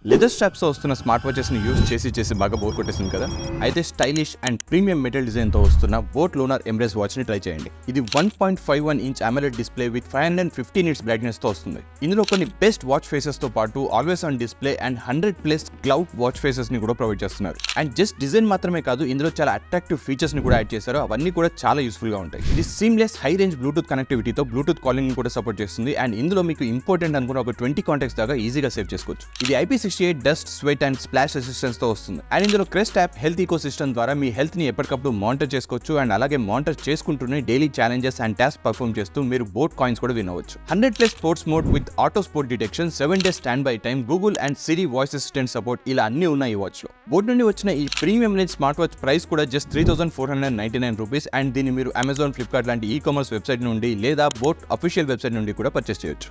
Leather straps తో వస్తున్న smart watches ని యూజ్ చేసి బాగా బోర్ కొట్టేసింది కదా. అయితే stylish and premium metal design తో వస్తున్న boAt Lunar Embrace వాచ్ ని ట్రై చేయండి. ఇది 1.51 inch AMOLED display with 550 nits brightness తో వస్తుంది. ఇందులో కొన్ని బెస్ట్ వాచ్ ఫేసెస్ తో పాటు always on display and 100+ cloud watch faces ని కూడా ప్రొవైడ్ చేస్తున్నారు. అండ్ జస్ట్ డిజైన్ మాత్రమే కాదు, ఇందులో చాలా అట్రాక్టివ్ ఫీచర్స్ ని కూడా యాడ్ చేశారు. అవన్నీ కూడా చాలా యూస్ఫుల్ గా ఉంటాయి. ఇది సీమ్లెస్ హై రేంజ్ బ్లూటూత్ కనెక్టివిటీతో బ్లూటూత్ కాలింగ్ ని కూడా సపోర్ట్ చేస్తుంది. అండ్ ఇందులో మీకు ఇంపార్టెంట్ అనుకున్న ఒక 20 కాంటాక్ట్స్ దాకా ఈజీగా సేవ్ చేసుకోవచ్చు. ఇది IP68 dust, sweat and splash resistance తో వస్తుంది. అండ్ ఇందులో crest app health ecosystem ద్వారా మీ హెల్త్ ని ఎప్పటికప్పుడు మానిటర్ చేసుకోవచ్చు. అండ్ అలాగే మానిటర్ చేసుకుంటూనే daily challenges and task perform చేస్తూ మీరు boAt కాయిన్స్ కూడా విన్ అవ్వచ్చు. 100+ sports mode with auto sport detection, 7 days stand by time, Google and Siri voice assistant support, ఇలా అన్ని ఉన్నాయి ఈ వాచ్ లో. boAt నుండి వచ్చిన ఈ premium range smart watch price కూడా జస్ట్ 3,499 రూపీస్. అండ్ దీన్ని మీరు అమెజాన్, ఫ్లిప్కార్ట్ లాంటి ఈ కామర్స్ వెబ్సైట్ నుండి లేదా boAt అఫీషియల్ వెబ్సైట్ నుండి కూడా పర్చేస్ చేయొచ్చు.